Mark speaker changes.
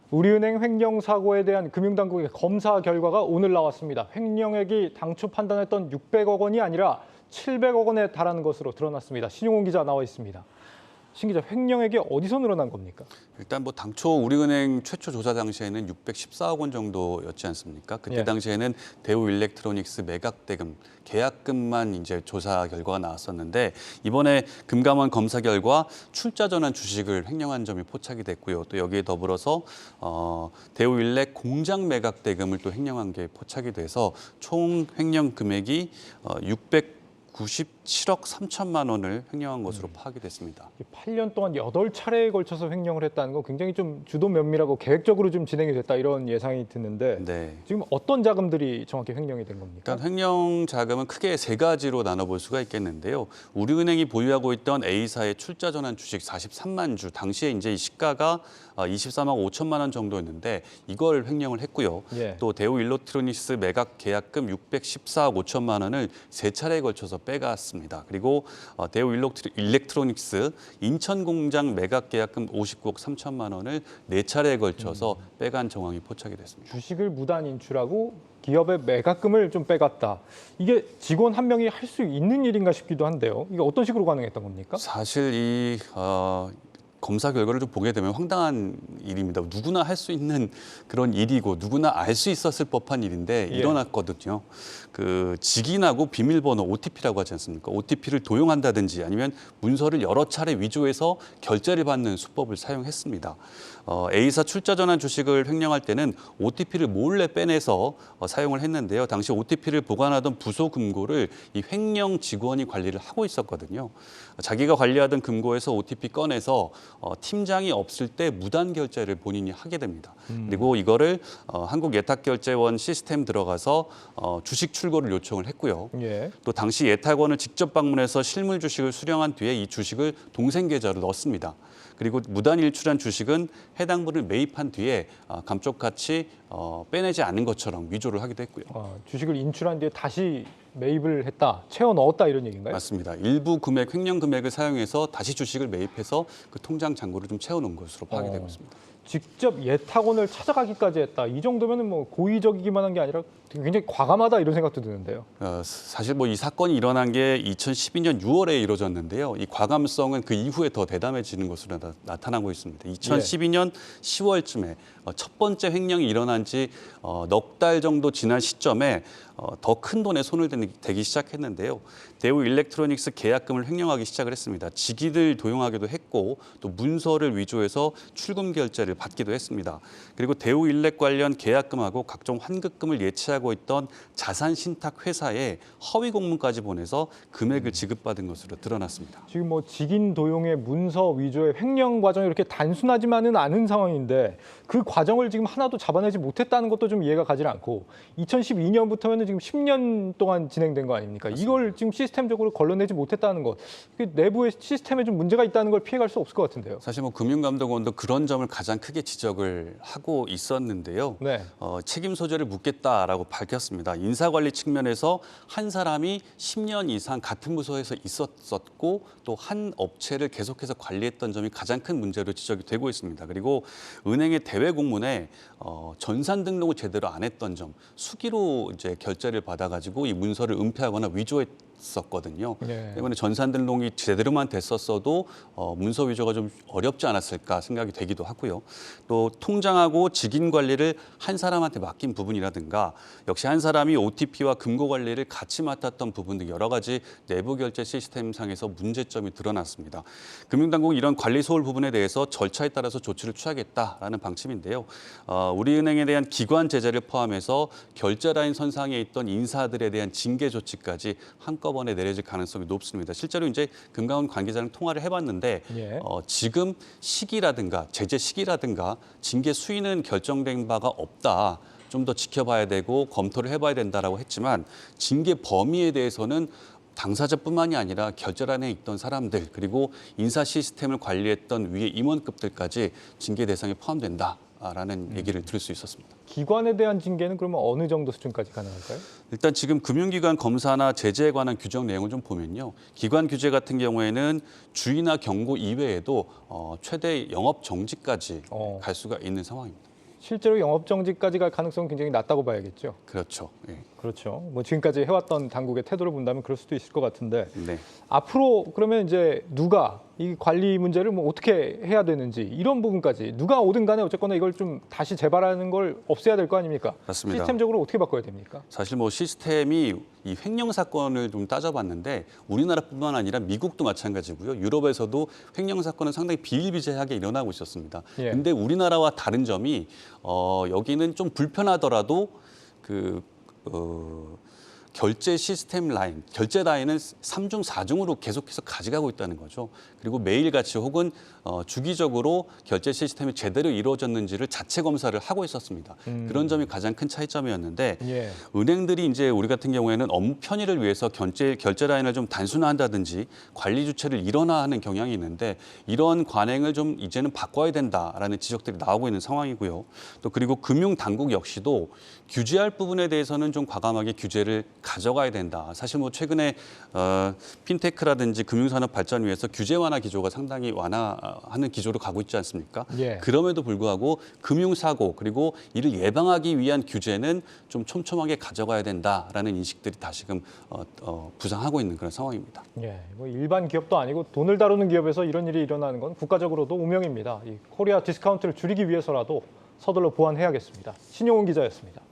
Speaker 1: 우리은행 횡령 사고에 대한 금융당국의 검사 결과가 오늘 나왔습니다. 횡령액이 당초 판단했던 600억 원이 아니라 700억 원에 달하는 것으로 드러났습니다. 신용훈 기자 나와 있습니다. 신 기자, 횡령액이 어디서 늘어난 겁니까?
Speaker 2: 일단 뭐 당초 우리은행 최초 조사 당시에는 614억 원 정도였지 않습니까? 그때 당시에는 대우 일렉트로닉스 매각 대금, 계약금만 이제 조사 결과가 나왔었는데 이번에 금감원 검사 결과 출자 전환 주식을 횡령한 점이 포착이 됐고요. 또 여기에 더불어서 대우 일렉 공장 매각 대금을 또 횡령한 게 포착이 돼서 총 횡령 금액이 697억 3천만 원을 횡령한 것으로 파악이 됐습니다.
Speaker 1: 8년 동안 8차례에 걸쳐서 횡령을 했다는 건 굉장히 좀 주도 면밀하고 계획적으로 좀 진행이 됐다 이런 예상이 드는데
Speaker 2: 네.
Speaker 1: 지금 어떤 자금들이 정확히 횡령이 된 겁니까?
Speaker 2: 일단 횡령 자금은 크게 세 가지로 나눠볼 수가 있겠는데요. 우리은행이 보유하고 있던 A사의 출자 전환 주식 43만 주, 당시에 이제 이 시가가 23억 5천만 원 정도였는데 이걸 횡령을 했고요. 또 대우 일렉트로닉스 매각 계약금 614억 5천만 원을 세 차례에 걸쳐서 빼갔습니다. 그리고 대우 일렉트로닉스 인천 공장 매각 계약금 59억 3천만 원을 네 차례에 걸쳐서 빼간 정황이 포착이 됐습니다.
Speaker 1: 주식을 무단 인출하고 기업의 매각금을 좀 빼갔다. 이게 직원 한 명이 할 수 있는 일인가 싶기도 한데요. 이게 어떤 식으로 가능했던 겁니까?
Speaker 2: 사실 이 검사 결과를 좀 보게 되면 황당한 일입니다. 누구나 할 수 있는 그런 일이고 누구나 알 수 있었을 법한 일인데 일어났거든요. 그 직인하고 비밀번호 OTP라고 하지 않습니까? OTP를 도용한다든지 아니면 문서를 여러 차례 위조해서 결제를 받는 수법을 사용했습니다. A사 출자 전환 주식을 횡령할 때는 OTP를 몰래 빼내서 사용을 했는데요. 당시 OTP를 보관하던 부소 금고를 이 횡령 직원이 관리를 하고 있었거든요. 자기가 관리하던 금고에서 OTP 꺼내서 팀장이 없을 때 무단 결제를 본인이 하게 됩니다. 그리고 이거를 한국예탁결제원 시스템 들어가서 주식 출고를 요청을 했고요. 또 당시 예탁원을 직접 방문해서 실물 주식을 수령한 뒤에 이 주식을 동생 계좌로 넣습니다. 그리고 무단 일출한 주식은 해당 분을 매입한 뒤에 감쪽같이 빼내지 않은 것처럼 위조를 하기도 했고요.
Speaker 1: 주식을 인출한 뒤에 다시 매입을 했다, 채워 넣었다 이런 얘기인가요?
Speaker 2: 맞습니다. 일부 금액, 횡령 금액을 사용해서 다시 주식을 매입해서 그 통장 잔고를 좀 채워놓은 것으로 파악이 되고 있습니다.
Speaker 1: 직접 예탁원을 찾아가기까지 했다. 이 정도면 뭐 고의적이기만 한 게 아니라 굉장히 과감하다 이런 생각도 드는데요.
Speaker 2: 사실 뭐 이 사건이 일어난 게 2012년 6월에 이루어졌는데요. 이 과감성은 그 이후에 더 대담해지는 것으로 나타나고 있습니다. 2012년 10월쯤에 첫 번째 횡령이 일어난 지 넉 달 정도 지난 시점에 더 큰 돈에 손을 대기 시작했는데요. 대우 일렉트로닉스 계약금을 횡령하기 시작을 했습니다. 직위를 도용하기도 했고 또 문서를 위조해서 출금 결제를 받기도 했습니다. 그리고 대우 일렉 관련 계약금하고 각종 환급금을 예치하고 있던 자산 신탁 회사에 허위 공문까지 보내서 금액을 지급받은 것으로 드러났습니다.
Speaker 1: 지금 뭐 직인 도용의 문서 위조의 횡령 과정이 이렇게 단순하지만은 않은 상황인데 그 과정을 지금 하나도 잡아내지 못했다는 것도 좀 이해가 가지 않고 2012년부터는 지금 10년 동안 진행된 거 아닙니까? 맞습니다. 이걸 지금 시스템적으로 걸러내지 못했다는 것, 내부의 시스템에 좀 문제가 있다는 걸 피해갈 수 없을 것 같은데요.
Speaker 2: 사실 뭐 금융감독원도 그런 점을 가장 크게 지적을 하고 있었는데요. 책임 소재를 묻겠다라고 밝혔습니다. 인사관리 측면에서 한 사람이 10년 이상 같은 부서에서 있었고 또 한 업체를 계속해서 관리했던 점이 가장 큰 문제로 지적이 되고 있습니다. 그리고 은행의 대외 공문에 전산 등록을 제대로 안 했던 점, 수기로 이제 결제를 받아가지고 이 문서를 은폐하거나 위조했었거든요. 때문에 전산 등록이 제대로만 됐었어도 문서 위조가 좀 어렵지 않았을까 생각이 되기도 하고요. 또 통장하고 직인 관리를 한 사람한테 맡긴 부분이라든가 역시 한 사람이 OTP와 금고 관리를 같이 맡았던 부분 등 여러 가지 내부 결제 시스템상에서 문제점이 드러났습니다. 금융당국은 이런 관리 소홀 부분에 대해서 절차에 따라서 조치를 취하겠다라는 방침인데요. 우리은행에 대한 기관 제재를 포함해서 결제 라인 선상에 있던 인사들에 대한 징계 조치까지 한꺼번에 내려질 가능성이 높습니다. 실제로 이제 금감원 관계자랑 통화를 해봤는데 지금 시기라든가 제재 시기라든가 징계 수위는 결정된 바가 없다. 좀 더 지켜봐야 되고 검토를 해봐야 된다라고 했지만 징계 범위에 대해서는 당사자뿐만이 아니라 결제란에 있던 사람들 그리고 인사 시스템을 관리했던 위의 임원급들까지 징계 대상에 포함된다라는 얘기를 들을 수 있었습니다.
Speaker 1: 기관에 대한 징계는 그러면 어느 정도 수준까지 가능할까요?
Speaker 2: 일단 지금 금융기관 검사나 제재에 관한 규정 내용을 좀 보면요. 기관 규제 같은 경우에는 주의나 경고 이외에도 최대 영업 정지까지 갈 수가 있는 상황입니다.
Speaker 1: 실제로 영업 정지까지 갈 가능성은 굉장히 낮다고 봐야겠죠.
Speaker 2: 그렇죠. 예.
Speaker 1: 그렇죠. 뭐 지금까지 해왔던 당국의 태도를 본다면 그럴 수도 있을 것 같은데
Speaker 2: 네.
Speaker 1: 앞으로 그러면 이제 누가 이 관리 문제를 뭐 어떻게 해야 되는지 이런 부분까지 누가 오든 간에 어쨌거나 이걸 좀 다시 재발하는 걸 없애야 될 거 아닙니까?
Speaker 2: 맞습니다.
Speaker 1: 시스템적으로 어떻게 바꿔야 됩니까?
Speaker 2: 사실 뭐 시스템이 이 횡령 사건을 좀 따져봤는데 우리나라뿐만 아니라 미국도 마찬가지고요. 유럽에서도 횡령 사건은 상당히 비일비재하게 일어나고 있었습니다.
Speaker 1: 예.
Speaker 2: 근데 우리나라와 다른 점이 여기는 좀 불편하더라도 결제 시스템 라인, 결제 라인은 3중, 4중으로 계속해서 가져가고 있다는 거죠. 그리고 매일같이 혹은 주기적으로 결제 시스템이 제대로 이루어졌는지를 자체 검사를 하고 있었습니다. 그런 점이 가장 큰 차이점이었는데
Speaker 1: 예.
Speaker 2: 은행들이 이제 우리 같은 경우에는 업무 편의를 위해서 결제 라인을 좀 단순화한다든지 관리 주체를 일원화하는 경향이 있는데 이런 관행을 좀 이제는 바꿔야 된다라는 지적들이 나오고 있는 상황이고요. 또 그리고 금융 당국 역시도 규제할 부분에 대해서는 좀 과감하게 규제를 가져가야 된다. 사실 뭐 최근에 핀테크라든지 금융산업 발전 위해서 규제 완화 기조가 상당히 완화하는 기조로 가고 있지 않습니까?
Speaker 1: 예.
Speaker 2: 그럼에도 불구하고 금융사고 그리고 이를 예방하기 위한 규제는 좀 촘촘하게 가져가야 된다라는 인식들이 다시금 부상하고 있는 그런 상황입니다.
Speaker 1: 예, 뭐 일반 기업도 아니고 돈을 다루는 기업에서 이런 일이 일어나는 건 국가적으로도 운명입니다. 이 코리아 디스카운트를 줄이기 위해서라도 서둘러 보완해야겠습니다. 신용훈 기자였습니다.